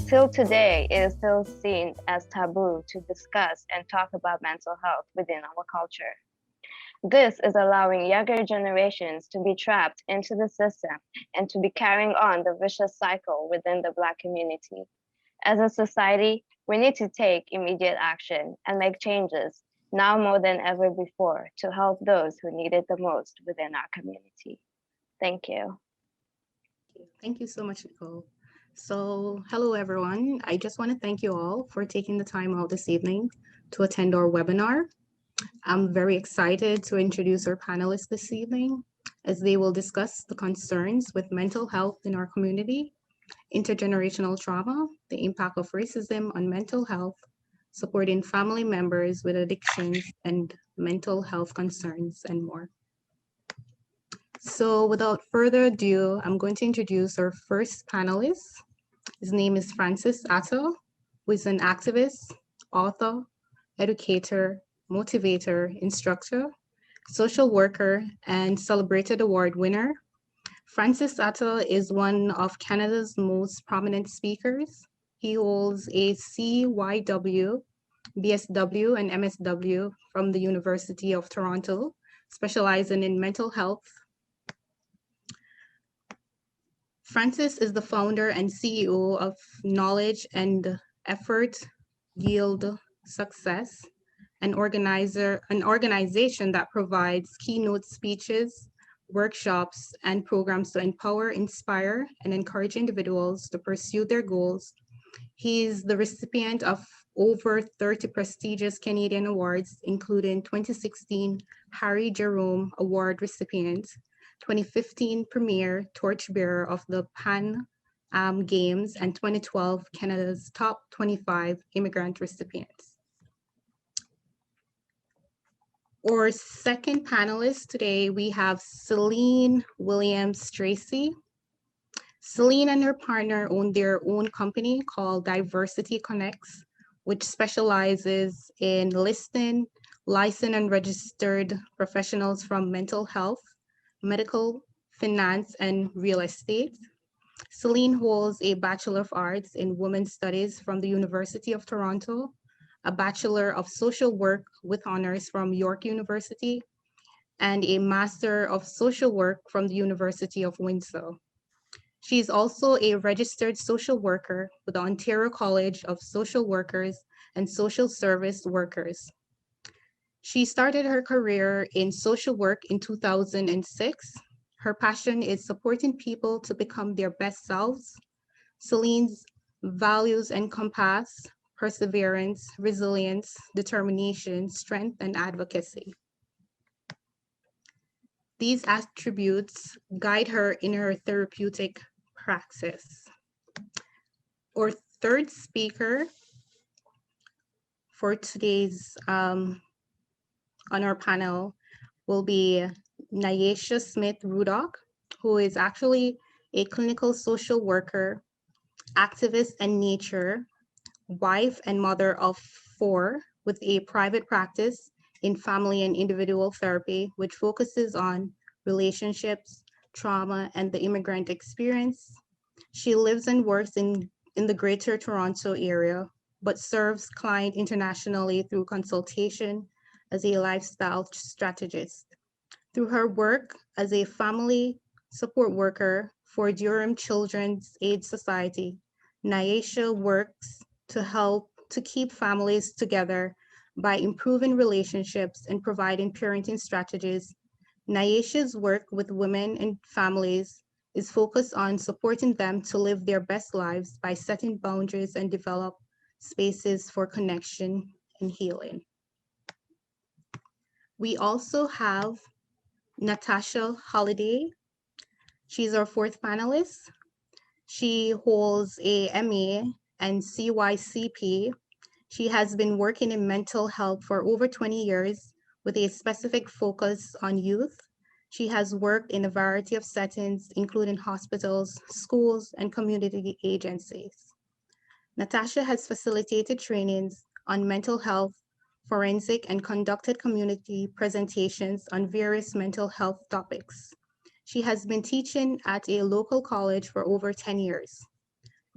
Till today, it is still seen as taboo to discuss and talk about mental health within our culture. This is allowing younger generations to be trapped into the system and to be carrying on the vicious cycle within the Black community. As a society, we need to take immediate action and make changes now more than ever before to help those who need it the most within our community. Thank you. Thank you so much, Nicole. So, hello everyone. I just want to thank you all for taking the time out this evening to attend our webinar. I'm very excited to introduce our panelists this evening as they will discuss the concerns with mental health in our community, intergenerational trauma, the impact of racism on mental health, supporting family members with addictions and mental health concerns, and more. So without further ado, I'm going to introduce our first panelist. His name is Francis Atto, who is an activist, author, educator, motivator, instructor, social worker, and celebrated award winner. Francis Atto is one of Canada's most prominent speakers. He holds a CYW, BSW, and MSW from the University of Toronto, specializing in mental health. Francis is the founder and CEO of Knowledge and Effort Yield Success, an organization that provides keynote speeches, workshops, and programs to empower, inspire, and encourage individuals to pursue their goals. He is the recipient of over 30 prestigious Canadian awards, including 2016 Harry Jerome Award recipient, 2015 Premier Torchbearer of the Pan Am Games, and 2012 Canada's Top 25 Immigrant Recipients. Our second panelist today, we have Celine Williams-Tracy. Celine and her partner own their own company called Diversity Connects, which specializes in listing licensed and registered professionals from mental health, medical, finance, and real estate. Celine holds a Bachelor of Arts in Women's Studies from the University of Toronto, a Bachelor of Social Work with honors from York University, and a Master of Social Work from the University of Windsor. She is also a registered social worker with the Ontario College of Social Workers and Social Service Workers. She started her career in social work in 2006. Her passion is supporting people to become their best selves. Celine's values encompass perseverance, resilience, determination, strength, and advocacy. These attributes guide her in her therapeutic praxis. Our third speaker for today's on our panel will be Nyesha Smith-Rudock, who is actually a clinical social worker, activist and nature, wife and mother of 4 with a private practice in family and individual therapy, which focuses on relationships, trauma, and the immigrant experience. She lives and works in the Greater Toronto area, but serves clients internationally through consultation as a lifestyle strategist. Through her work as a family support worker for Durham Children's Aid Society, Nyesha works to help to keep families together by improving relationships and providing parenting strategies. Nyesha's work with women and families is focused on supporting them to live their best lives by setting boundaries and develop spaces for connection and healing. We also have Natasha Holliday. She's our 4th panelist. She holds a MA and CYCP. She has been working in mental health for over 20 years with a specific focus on youth. She has worked in a variety of settings, including hospitals, schools, and community agencies. Natasha has facilitated trainings on mental health, forensic, and conducted community presentations on various mental health topics. She has been teaching at a local college for over 10 years.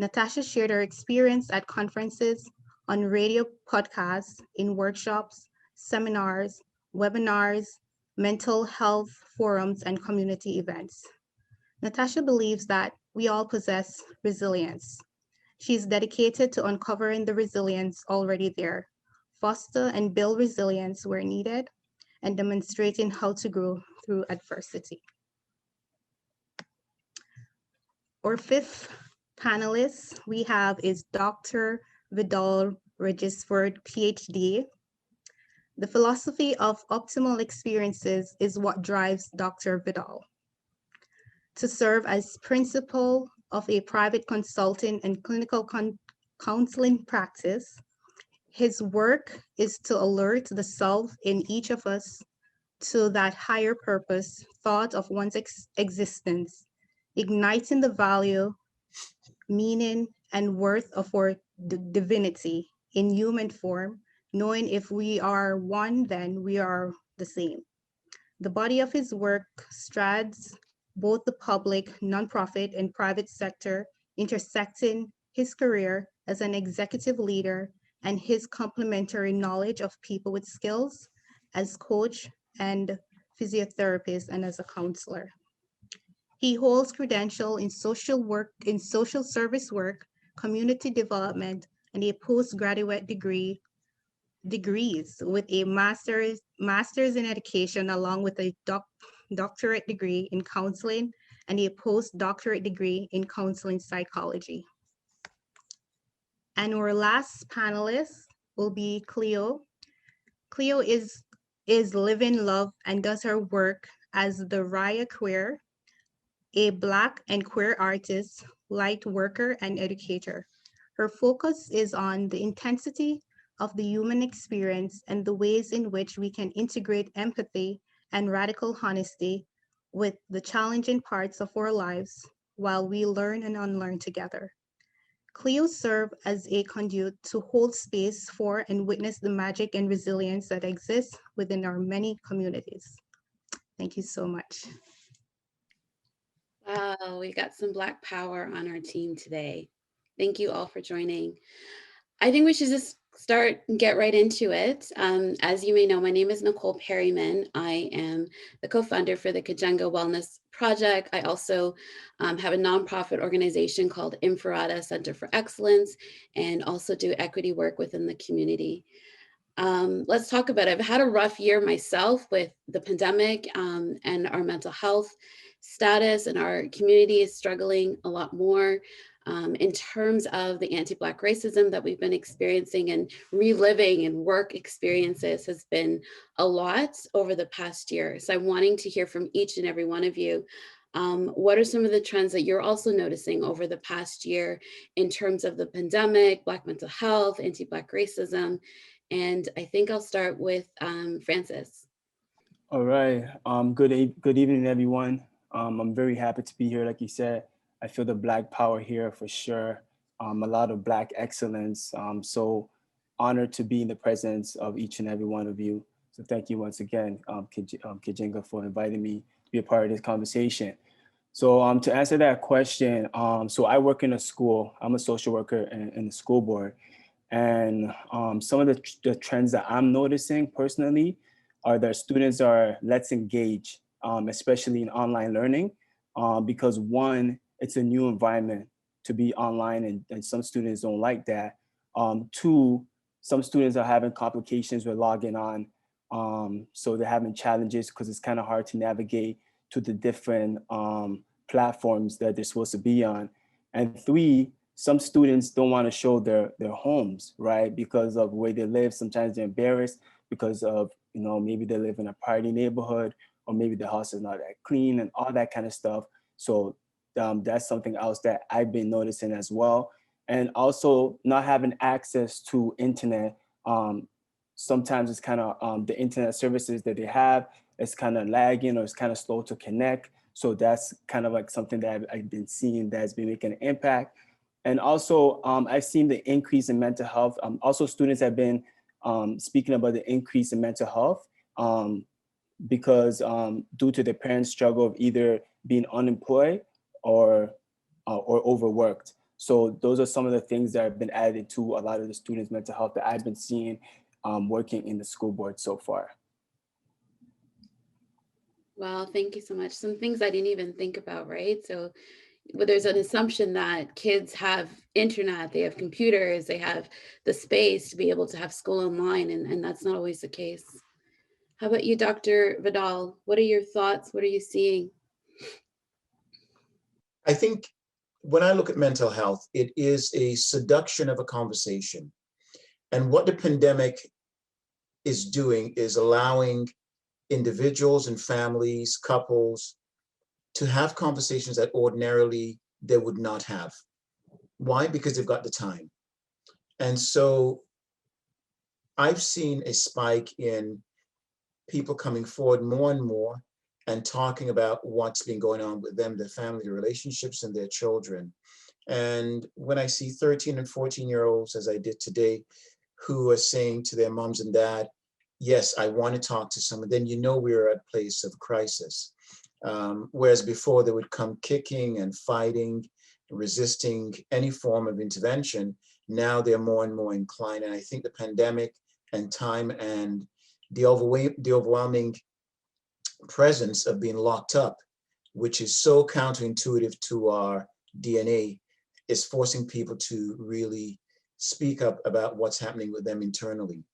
Natasha shared her experience at conferences, on radio podcasts, in workshops, seminars, webinars, mental health forums, and community events. Natasha believes that we all possess resilience. She is dedicated to uncovering the resilience already there, foster and build resilience where needed, and demonstrating how to grow through adversity. Our fifth panelist we have is Dr. Vidal Regisford, PhD. The philosophy of optimal experiences is what drives Dr. Vidal to serve as principal of a private consulting and clinical counseling practice. His work is to alert the self in each of us to that higher purpose, thought of one's existence, igniting the value, meaning, and worth of our divinity in human form, knowing if we are one, then we are the same. The body of his work strads both the public, nonprofit, and private sector, intersecting his career as an executive leader and his complementary knowledge of people with skills as coach and physiotherapist and as a counselor. He holds credential in social work, in social service work, community development, and a postgraduate degrees with a master's in education along with a doctorate degree in counseling and a postdoctorate degree in counseling psychology. And our last panelist will be Cleo. Cleo is living love and does her work as the Raya Queer, a Black and queer artist, light worker, and educator. Her focus is on the intensity of the human experience and the ways in which we can integrate empathy and radical honesty with the challenging parts of our lives while we learn and unlearn together. Cleo serves as a conduit to hold space for and witness the magic and resilience that exists within our many communities. Thank you so much. Wow, we got some Black power on our team today. Thank you all for joining. I think we should just start and get right into it. As you may know, my name is Nicole Perryman. I am the co-founder for the Kujenga Wellness Project. I also have a nonprofit organization called Infrarata Center for Excellence and also do equity work within the community. Let's talk about it. I've had a rough year myself with the pandemic and our mental health status, and our community is struggling a lot more in terms of the anti-Black racism that we've been experiencing, and reliving and work experiences has been a lot over the past year. So I'm wanting to hear from each and every one of you. What are some of the trends that you're also noticing over the past year in terms of the pandemic, Black mental health, anti-Black racism? And I think I'll start with Francis. All right. Good evening, everyone. I'm very happy to be here. Like you said, I feel the Black power here for sure. A lot of Black excellence. So honored to be in the presence of each and every one of you. So thank you once again, Kujenga, for inviting me to be a part of this conversation. So to answer that question, so I work in a school. I'm a social worker in the school board. And some of the trends that I'm noticing personally are that students are less engaged, especially in online learning, because one, it's a new environment to be online, and some students don't like that. Two, some students are having complications with logging on. So they're having challenges because it's kind of hard to navigate to the different platforms that they're supposed to be on. And three, some students don't want to show their homes, right? Because of where they live. Sometimes they're embarrassed because of, maybe they live in a party neighborhood, or maybe the house is not that clean and all that kind of stuff. So that's something else that I've been noticing as well. And also not having access to internet. Sometimes it's kind of the internet services that they have, it's kind of lagging or it's kind of slow to connect. So that's kind of like something that I've been seeing that's been making an impact. And also, I've seen the increase in mental health. Also, students have been speaking about the increase in mental health because due to the parents' struggle of either being unemployed or overworked. So those are some of the things that have been added to a lot of the students' mental health that I've been seeing working in the school board so far. Well, thank you so much. Some things I didn't even think about, right? So there's an assumption that kids have internet, they have computers, they have the space to be able to have school online, and that's not always the case. How about you, Dr. Vidal? What are your thoughts? What are you seeing? I think when I look at mental health, it is a seduction of a conversation. And what the pandemic is doing is allowing individuals and families, couples, to have conversations that ordinarily they would not have. Why? Because they've got the time. And so I've seen a spike in people coming forward more and more and talking about what's been going on with them, their family, their relationships, and their children. And when I see 13 and 14-year-olds, as I did today, who are saying to their moms and dad, yes, I want to talk to someone, then you know we're at a place of crisis. Whereas before they would come kicking and fighting, resisting any form of intervention, now they're more and more inclined. And I think the pandemic and time and the overwhelming presence of being locked up, which is so counterintuitive to our DNA, is forcing people to really speak up about what's happening with them internally.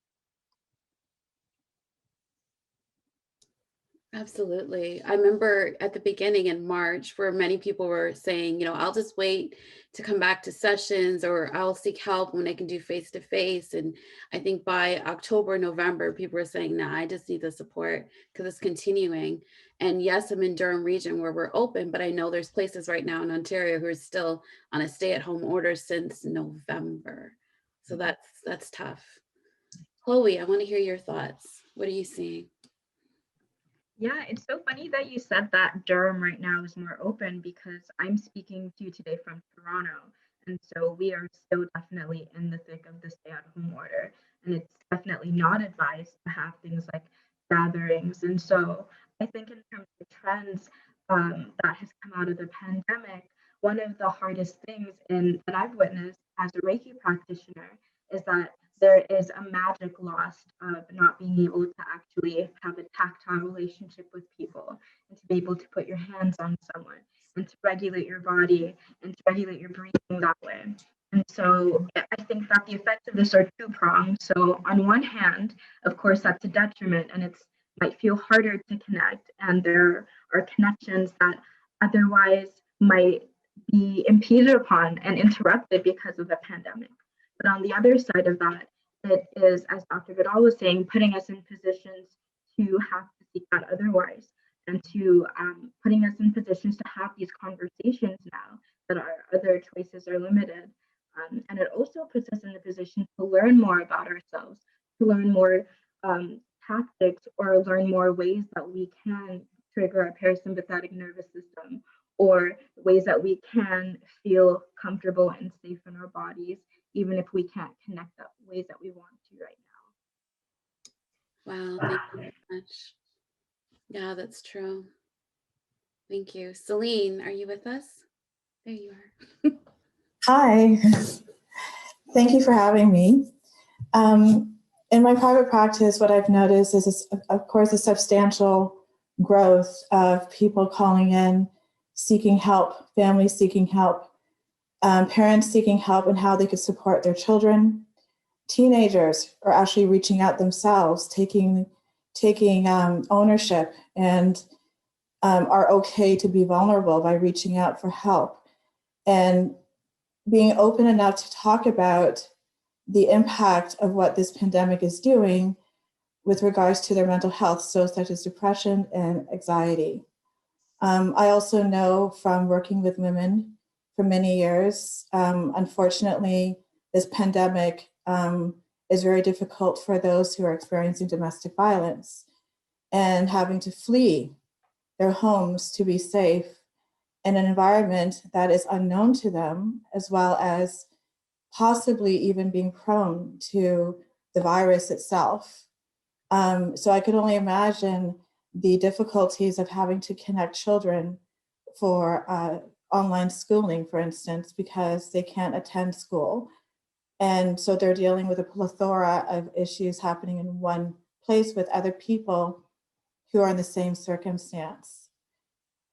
Absolutely. I remember at the beginning in March where many people were saying, I'll just wait to come back to sessions, or I'll seek help when I can do face-to-face. And I think by October, November, people were saying, nah, I just need the support because it's continuing. And yes, I'm in Durham region where we're open, but I know there's places right now in Ontario who are still on a stay-at-home order since November. So that's tough. Chloe, I want to hear your thoughts. What are you seeing? Yeah, it's so funny that you said that Durham right now is more open, because I'm speaking to you today from Toronto. And so we are still definitely in the thick of the stay-at-home order. And it's definitely not advised to have things like gatherings. And so I think in terms of trends that has come out of the pandemic, one of the hardest things that I've witnessed as a Reiki practitioner is that there is a magic lost of not being able to actually have a tactile relationship with people, and to be able to put your hands on someone and to regulate your body and to regulate your breathing that way. And so I think that the effects of this are two-pronged. So on one hand, of course, that's a detriment, and it might feel harder to connect. And there are connections that otherwise might be impeded upon and interrupted because of the pandemic. But on the other side of that, it is, as Dr. Vidal was saying, putting us in positions to have to seek out otherwise, and to putting us in positions to have these conversations now that our other choices are limited. And it also puts us in the position to learn more about ourselves, to learn more tactics, or learn more ways that we can trigger our parasympathetic nervous system, or ways that we can feel comfortable and safe in our bodies, even if we can't connect the ways that we want to right Wow, thank you very much. Yeah, that's true. Thank you. Celine, are you with us? There you are. Hi, thank you for having me. In my private practice, what I've noticed is, of course, a substantial growth of people calling in, seeking help, families seeking help, parents seeking help and how they could support their children. Teenagers are actually reaching out themselves, taking ownership, and are okay to be vulnerable by reaching out for help and being open enough to talk about the impact of what this pandemic is doing with regards to their mental health, so such as depression and anxiety. I also know from working with women for many years, unfortunately, this pandemic is very difficult for those who are experiencing domestic violence and having to flee their homes to be safe in an environment that is unknown to them, as well as possibly even being prone to the virus itself. So I could only imagine the difficulties of having to connect children for online schooling, for instance, because they can't attend school. And so they're dealing with a plethora of issues happening in one place with other people who are in the same circumstance.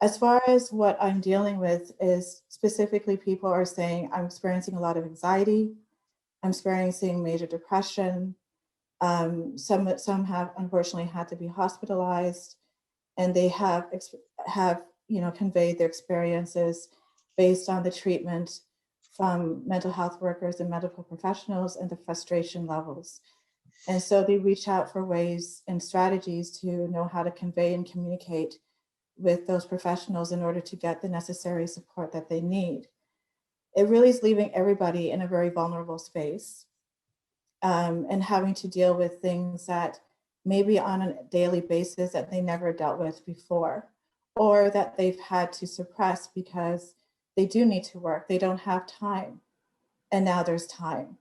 As far as what I'm dealing with is specifically people are saying, I'm experiencing a lot of anxiety, I'm experiencing major depression. Some have unfortunately had to be hospitalized, and they have conveyed their experiences based on the treatment from mental health workers and medical professionals and the frustration levels. And so they reach out for ways and strategies to know how to convey and communicate with those professionals in order to get the necessary support that they need. It really is leaving everybody in a very vulnerable space, and having to deal with things that maybe on a daily basis that they never dealt with before, or that they've had to suppress because they do need to work, they don't have time, and now there's time.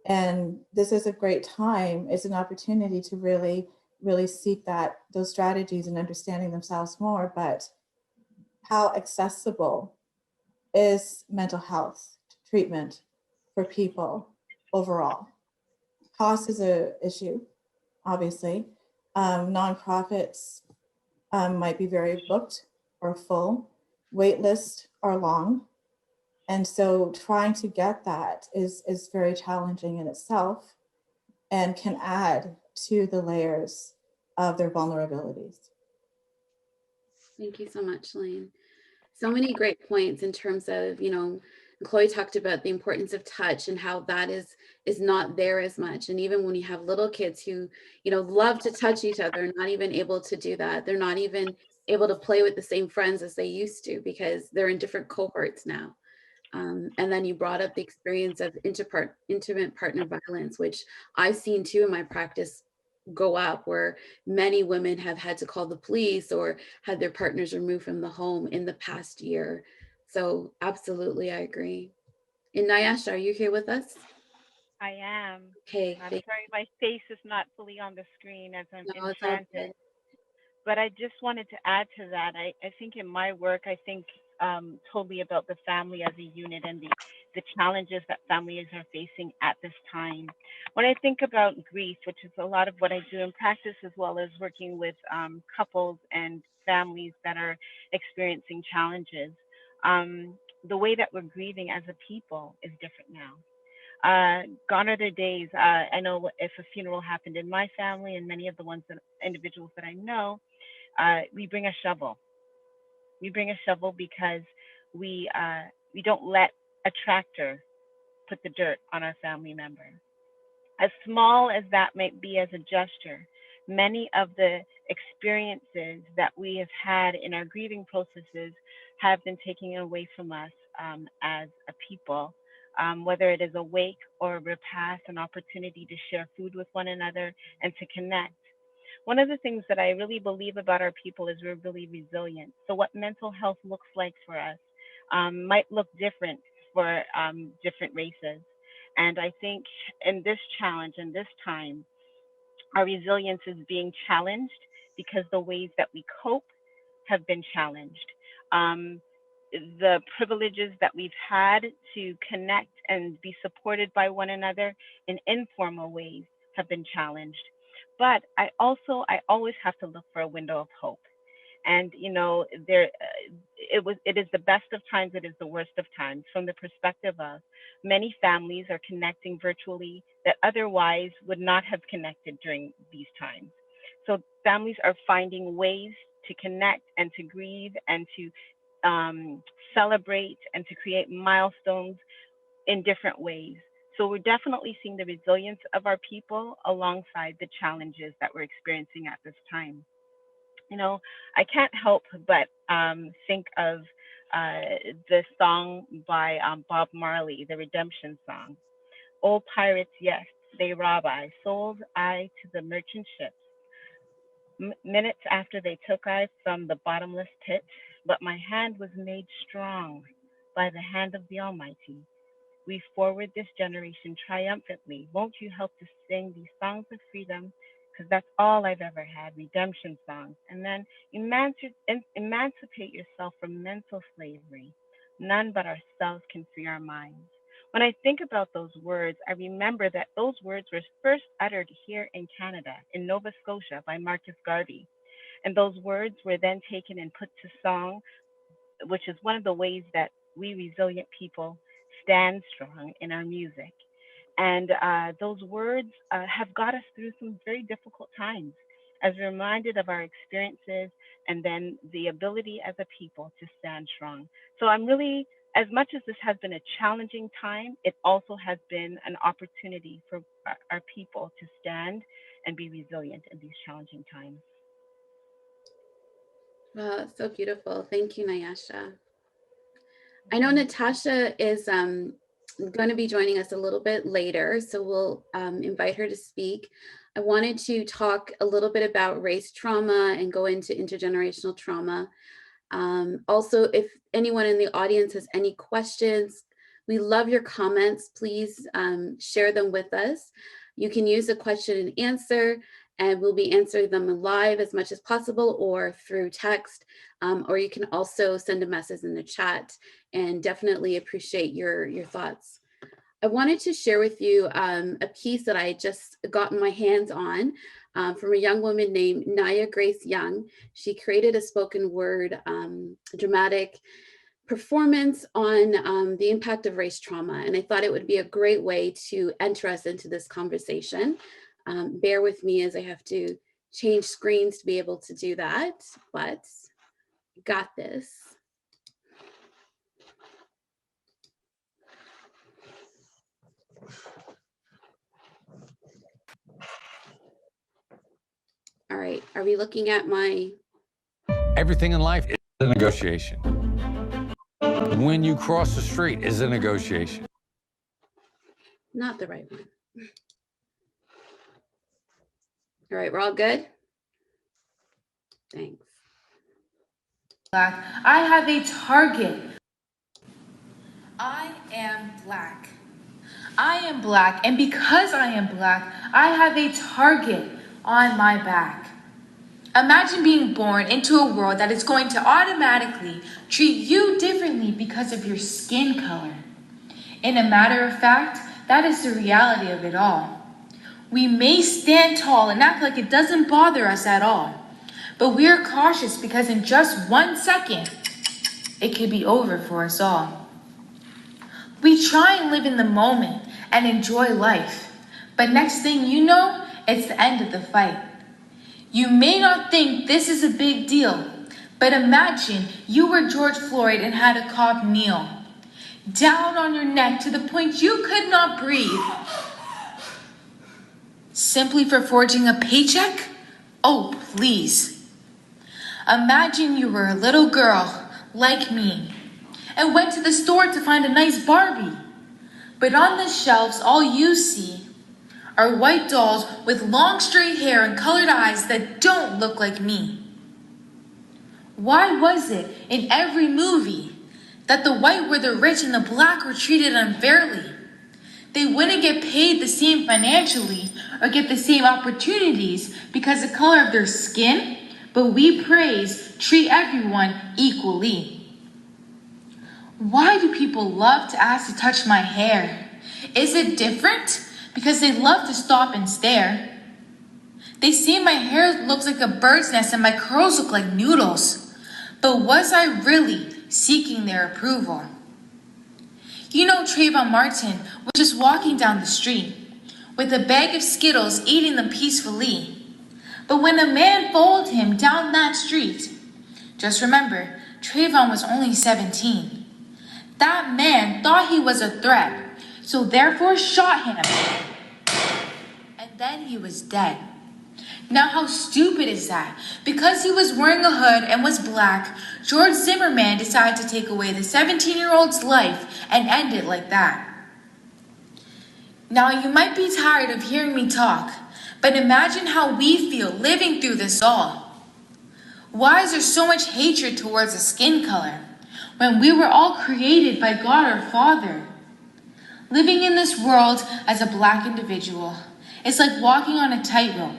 And this is a great time. It's an opportunity to really, really seek those strategies and understanding themselves more. But how accessible is mental health treatment for people overall? Cost is an issue, obviously. Nonprofits might be very booked or full. Wait lists are long. And so trying to get that is very challenging in itself and can add to the layers of their vulnerabilities. Thank you so much, Lane. So many great points in terms of, Chloe talked about the importance of touch and how that is not there as much. And even when you have little kids who, love to touch each other, not even able to do that. They're not even able to play with the same friends as they used to because they're in different cohorts now. And then you brought up the experience of intimate partner violence, which I've seen too in my practice go up, where many women have had to call the police or had their partners removed from the home in the past year. So absolutely, I agree. And Nayash, are you here with us? I am. Okay. I'm sorry, my face is not fully on the screen as I'm in No, it's all transit. good. But I just wanted to add to that. I think in my work, I think totally about the family as a unit and the challenges that families are facing at this time. When I think about grief, which is a lot of what I do in practice, as well as working with couples and families that are experiencing challenges, the way that we're grieving as a people is different now. Gone are the days. I know if a funeral happened in my family and many of the individuals that I know, we bring a shovel. We bring a shovel because we don't let a tractor put the dirt on our family member. As small as that might be as a gesture, many of the experiences that we have had in our grieving processes have been taken away from us as a people, whether it is a wake or a repast, an opportunity to share food with one another and to connect. One of the things that I really believe about our people is we're really resilient. So, what mental health looks like for us might look different for different races. And I think in this challenge, in this time, our resilience is being challenged because the ways that we cope have been challenged. Um, the privileges that we've had to connect and be supported by one another in informal ways have been challenged. But I always have to look for a window of hope. And it is the best of times, it is the worst of times. From the perspective of many families are connecting virtually that otherwise would not have connected during these times. So families are finding ways to connect and to grieve and to celebrate and to create milestones in different ways. So we're definitely seeing the resilience of our people alongside the challenges that we're experiencing at this time. I can't help but think of the song by Bob Marley, the Redemption Song. Old pirates, yes, they rob I, sold I to the merchant ships. Minutes after they took I from the bottomless pit, but my hand was made strong by the hand of the Almighty. We forward this generation triumphantly. Won't you help to sing these songs of freedom because that's all I've ever had, redemption songs. And then emancipate yourself from mental slavery. None but ourselves can free our minds. When I think about those words, I remember that those words were first uttered here in Canada, in Nova Scotia, by Marcus Garvey. And those words were then taken and put to song, which is one of the ways that we resilient people stand strong in our music. And those words have got us through some very difficult times, as we're reminded of our experiences and then the ability as a people to stand strong. So I'm really, as much as this has been a challenging time, it also has been an opportunity for our people to stand and be resilient in these challenging times. Wow, that's so beautiful. Thank you, Nyasha. I know Natasha is going to be joining us a little bit later, so we'll invite her to speak. I wanted to talk a little bit about race trauma and go into intergenerational trauma. Also, if anyone in the audience has any questions, we love your comments. Please share them with us. You can use a question and answer, and we'll be answering them live as much as possible or through text, or you can also send a message in the chat, and definitely appreciate your thoughts. I wanted to share with you a piece that I just gotten my hands on from a young woman named Naya Grace Young. She created a spoken word dramatic performance on the impact of race trauma. And I thought it would be a great way to enter us into this conversation. Bear with me as I have to change screens to be able to do that, but got this. All right, are we looking at my... Everything in life is a negotiation. When you cross the street is a negotiation. Not the right one. All right, we're all good? Thanks. Black. I have a target. I am black. I am black, and because I am black, I have a target on my back. Imagine being born into a world that is going to automatically treat you differently because of your skin color. In a matter of fact, that is the reality of it all. We may stand tall and act like it doesn't bother us at all, but we are cautious because in just 1 second, it could be over for us all. We try and live in the moment and enjoy life, but next thing you know, it's the end of the fight. You may not think this is a big deal, but imagine you were George Floyd and had a cop kneel down on your neck to the point you could not breathe, simply for forging a paycheck? Oh, please. Imagine you were a little girl like me and went to the store to find a nice Barbie, but on the shelves all you see are white dolls with long straight hair and colored eyes that don't look like me. Why was it in every movie that the white were the rich and the black were treated unfairly? They wouldn't get paid the same financially or get the same opportunities because of the color of their skin, but we treat everyone equally. Why do people love to ask to touch my hair? Is it different? Because they love to stop and stare. They say my hair looks like a bird's nest and my curls look like noodles. But was I really seeking their approval? You know, Trayvon Martin was just walking down the street with a bag of Skittles, eating them peacefully. But when a man followed him down that street, just remember, Trayvon was only 17. That man thought he was a threat, so therefore shot him. And then he was dead. Now how stupid is that? Because he was wearing a hood and was black, George Zimmerman decided to take away the 17-year-old's life and end it like that. Now you might be tired of hearing me talk, but imagine how we feel living through this all. Why is there so much hatred towards a skin color when we were all created by God our Father? Living in this world as a black individual is like walking on a tightrope.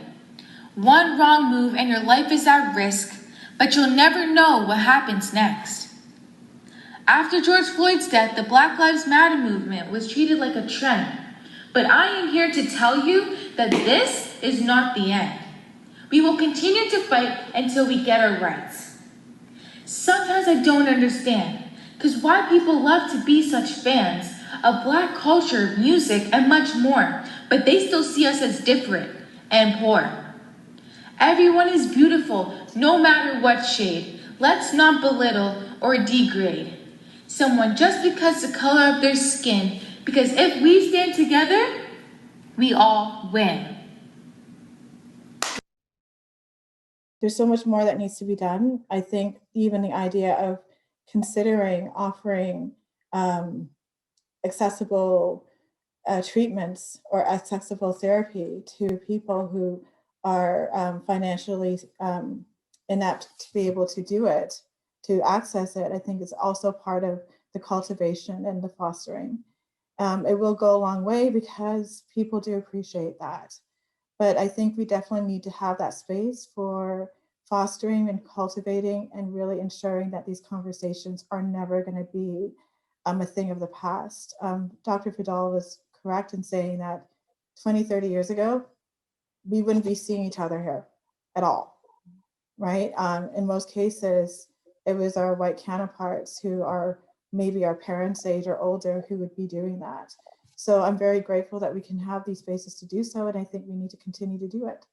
One wrong move and your life is at risk, but you'll never know what happens next. After George Floyd's death, the Black Lives Matter movement was treated like a trend. But I am here to tell you that this is not the end. We will continue to fight until we get our rights. Sometimes I don't understand, because why people love to be such fans of Black culture, music, and much more, but they still see us as different and poor. Everyone is beautiful, no matter what shade. Let's not belittle or degrade someone just because the color of their skin, because if we stand together, we all win. There's so much more that needs to be done. I think even the idea of considering offering accessible treatments or accessible therapy to people who are financially inept to be able to do it, to access it, I think is also part of the cultivation and the fostering. It will go a long way because people do appreciate that. But I think we definitely need to have that space for fostering and cultivating and really ensuring that these conversations are never going to be a thing of the past. Dr. Fidal was correct in saying that 20, 30 years ago, we wouldn't be seeing each other here at all, right? In most cases, it was our white counterparts who are maybe our parents' age or older who would be doing that. So I'm very grateful that we can have these spaces to do so, and I think we need to continue to do it.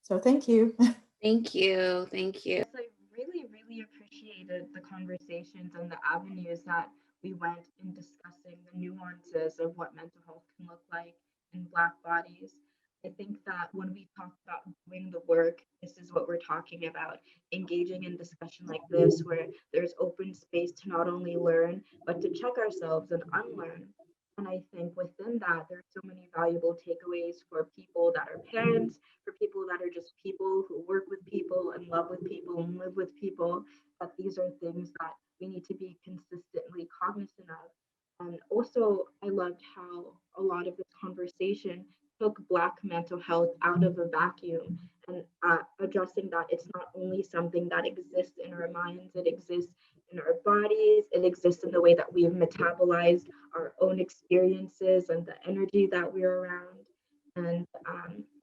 So thank you. Thank you. Thank you. I really appreciated the conversations and the avenues that we went in discussing the nuances of what mental health can look like in Black bodies. I think that when we talk about doing the work, this is what we're talking about, engaging in discussion like this, where there's open space to not only learn, but to check ourselves and unlearn. And I think within that, there's so many valuable takeaways for people that are parents, for people that are just people who work with people and love with people and live with people, that these are things that we need to be consistently cognizant of. And also, I loved how a lot of this conversation took Black mental health out of a vacuum and addressing that it's not only something that exists in our minds, it exists in our bodies, it exists in the way that we've metabolized our own experiences and the energy that we're around. And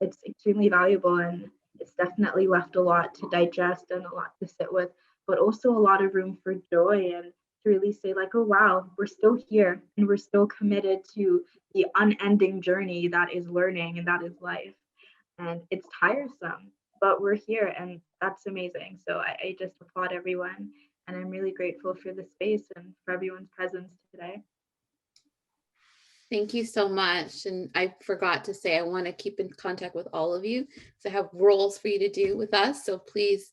it's extremely valuable, and it's definitely left a lot to digest and a lot to sit with, but also a lot of room for joy and to really say like, oh wow, we're still here and we're still committed to the unending journey that is learning and that is life. And it's tiresome, but we're here and that's amazing. So I just applaud everyone, and I'm really grateful for the space and for everyone's presence today. Thank you so much. And I forgot to say, I want to keep in contact with all of you. So I have roles for you to do with us. So please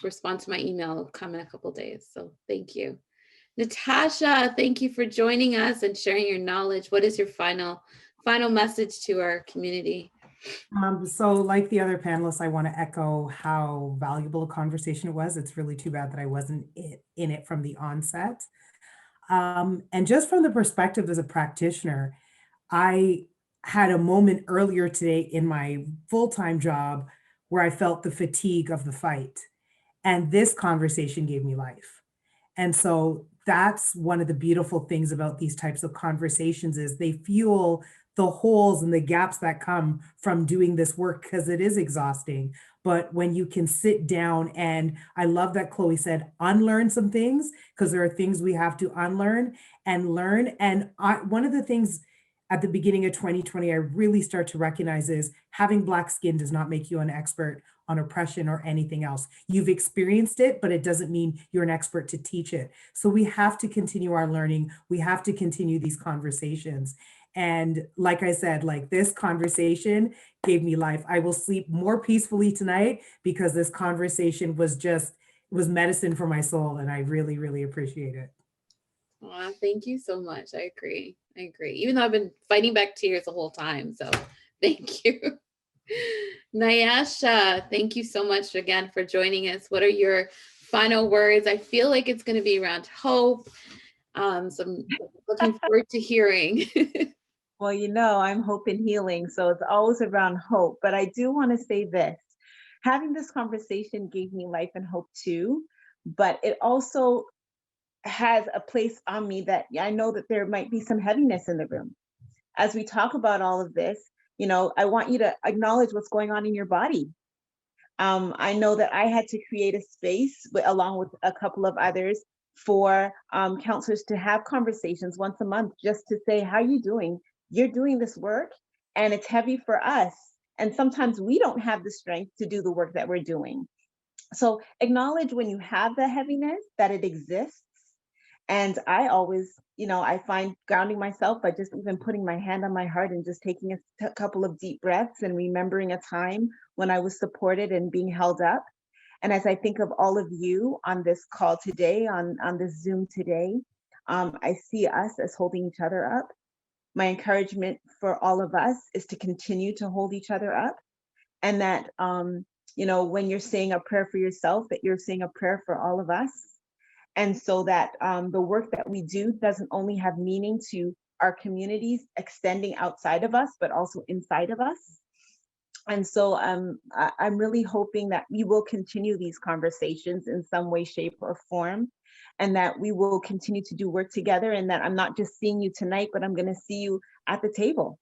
respond to my email. It'll come in a couple of days. So thank you. Natasha, thank you for joining us and sharing your knowledge. What is your final message to our community? So like the other panelists, I want to echo how valuable a conversation it was. It's really too bad that I wasn't in it from the onset. And just from the perspective as a practitioner, I had a moment earlier today in my full-time job where I felt the fatigue of the fight. And this conversation gave me life. And so that's one of the beautiful things about these types of conversations is they fuel the holes and the gaps that come from doing this work because it is exhausting. But when you can sit down, and I love that Chloe said, unlearn some things, because there are things we have to unlearn and learn. And one of the things at the beginning of 2020, I really start to recognize is having Black skin does not make you an expert on oppression or anything else. You've experienced it, but it doesn't mean you're an expert to teach it. So we have to continue our learning. We have to continue these conversations. And like I said, like this conversation gave me life. I will sleep more peacefully tonight because this conversation was medicine for my soul. And I really, really appreciate it. Aw, thank you so much. I agree. Even though I've been fighting back tears the whole time. So thank you. Nyasha, thank you so much again for joining us. What are your final words? I feel like it's going to be around hope. So I'm looking forward to hearing. Well, you know, I'm hope and healing, so it's always around hope. But I do want to say this. Having this conversation gave me life and hope too, but it also has a place on me that I know that there might be some heaviness in the room. As we talk about all of this, you know, I want you to acknowledge what's going on in your body. I know that I had to create a space along with a couple of others for counselors to have conversations once a month, just to say, how are you doing? You're doing this work and it's heavy for us. And sometimes we don't have the strength to do the work that we're doing. So acknowledge when you have the heaviness that it exists. And I always, you know, I find grounding myself by just even putting my hand on my heart and just taking a couple of deep breaths and remembering a time when I was supported and being held up. And as I think of all of you on this call today, on this Zoom today, I see us as holding each other up. My encouragement for all of us is to continue to hold each other up, and that, you know, when you're saying a prayer for yourself, that you're saying a prayer for all of us. And so that the work that we do doesn't only have meaning to our communities extending outside of us, but also inside of us. And so I'm really hoping that we will continue these conversations in some way, shape, or form, and that we will continue to do work together, and that I'm not just seeing you tonight, but I'm going to see you at the table.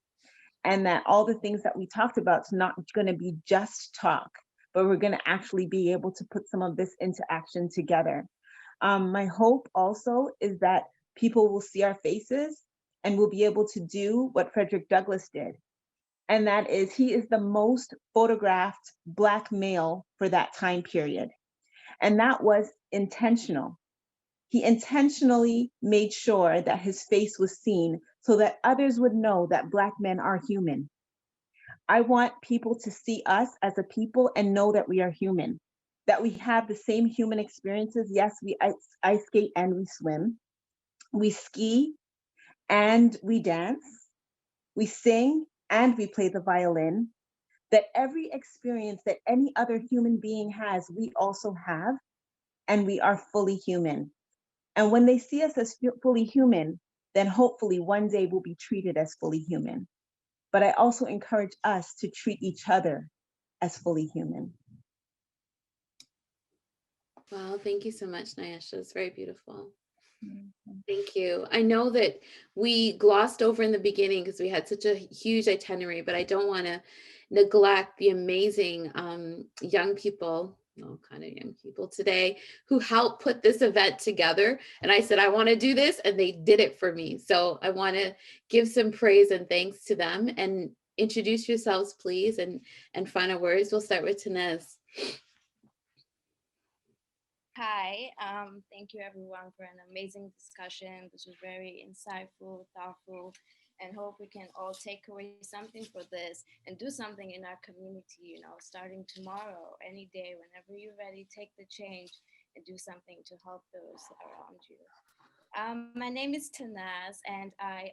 And that all the things that we talked about is not going to be just talk, but we're going to actually be able to put some of this into action together. My hope also is that people will see our faces and will be able to do what Frederick Douglass did. And that is, he is the most photographed Black male for that time period. And that was intentional. He intentionally made sure that his face was seen so that others would know that Black men are human. I want people to see us as a people and know that we are human, that we have the same human experiences. Yes, we ice skate and we swim. We ski and we dance. We sing and we play the violin. That every experience that any other human being has, we also have, and we are fully human. And when they see us as fully human, then hopefully one day we'll be treated as fully human. But I also encourage us to treat each other as fully human. Wow, thank you so much, Nyasha. It's very beautiful. Thank you. I know that we glossed over in the beginning because we had such a huge itinerary, but I don't want to neglect the amazing young people, well, kind of young people today who helped put this event together. And I said, I want to do this, and they did it for me. So I want to give some praise and thanks to them, and introduce yourselves, please, and final words. We'll start with Tanez. Hi, thank you everyone for an amazing discussion. This was very insightful, thoughtful, and hope we can all take away something for this and do something in our community, you know, starting tomorrow, any day, whenever you're ready, take the change and do something to help those around you. My name is Tanaz, and I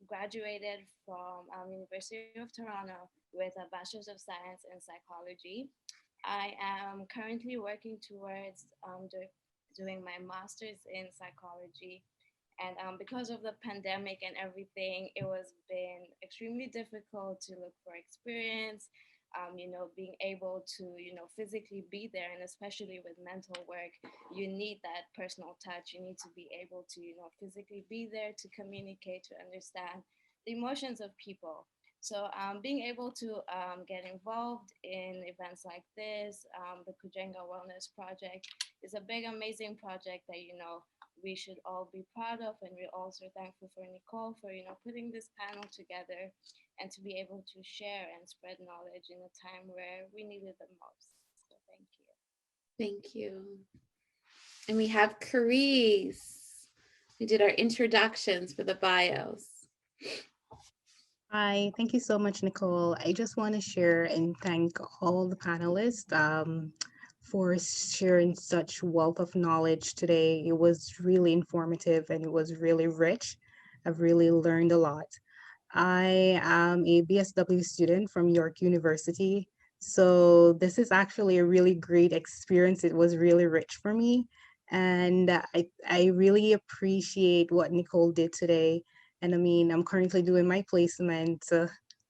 graduated from University of Toronto with a Bachelor's of Science in Psychology. I am currently working towards doing my master's in psychology. And because of the pandemic and everything, it was been extremely difficult to look for experience, you know, being able to, you know, physically be there. And especially with mental work, you need that personal touch. You need to be able to, you know, physically be there to communicate, to understand the emotions of people. So being able to get involved in events like this, the Kujenga Wellness Project is a big, amazing project that, you know, we should all be proud of. And we're also thankful for Nicole for, you know, putting this panel together and to be able to share and spread knowledge in a time where we need it the most. So thank you. Thank you. And we have Carice. We did our introductions for the bios. Hi, thank you so much, Nicole. I just want to share and thank all the panelists for sharing such wealth of knowledge today. It was really informative and it was really rich. I've really learned a lot. I am a BSW student from York University. So this is actually a really great experience. It was really rich for me. And I really appreciate what Nicole did today And I mean, I'm currently doing my placement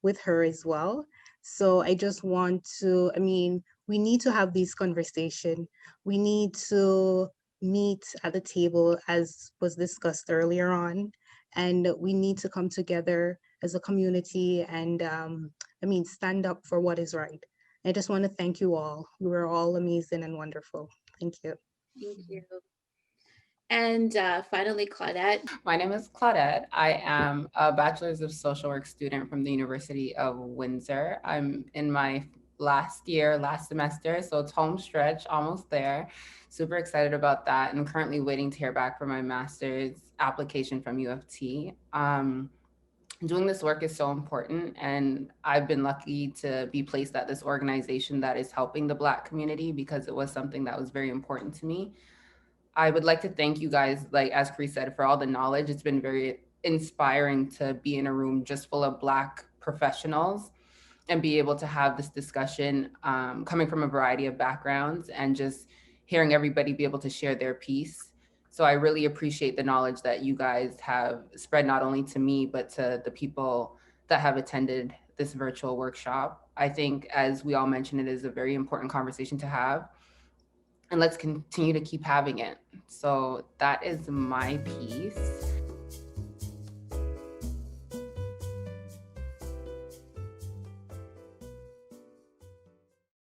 with her as well. So I just want to, I mean, we need to have these conversation. We need to meet at the table as was discussed earlier on. And we need to come together as a community and I mean, stand up for what is right. I just want to thank you all. You were all amazing and wonderful. Thank you. Thank you. And finally, Claudette. My name is Claudette. I am a Bachelor's of Social Work student from the University of Windsor. I'm in my last semester, so it's home stretch, almost there. Super excited about that, and currently waiting to hear back for my master's application from U of T. Doing this work is so important, and I've been lucky to be placed at this organization that is helping the Black community because it was something that was very important to me. I would like to thank you guys, like as Cree said, for all the knowledge. It's been very inspiring to be in a room just full of Black professionals and be able to have this discussion coming from a variety of backgrounds and just hearing everybody be able to share their piece. So I really appreciate the knowledge that you guys have spread not only to me, but to the people that have attended this virtual workshop. I think, as we all mentioned, it is a very important conversation to have, and let's continue to keep having it. So that is my piece.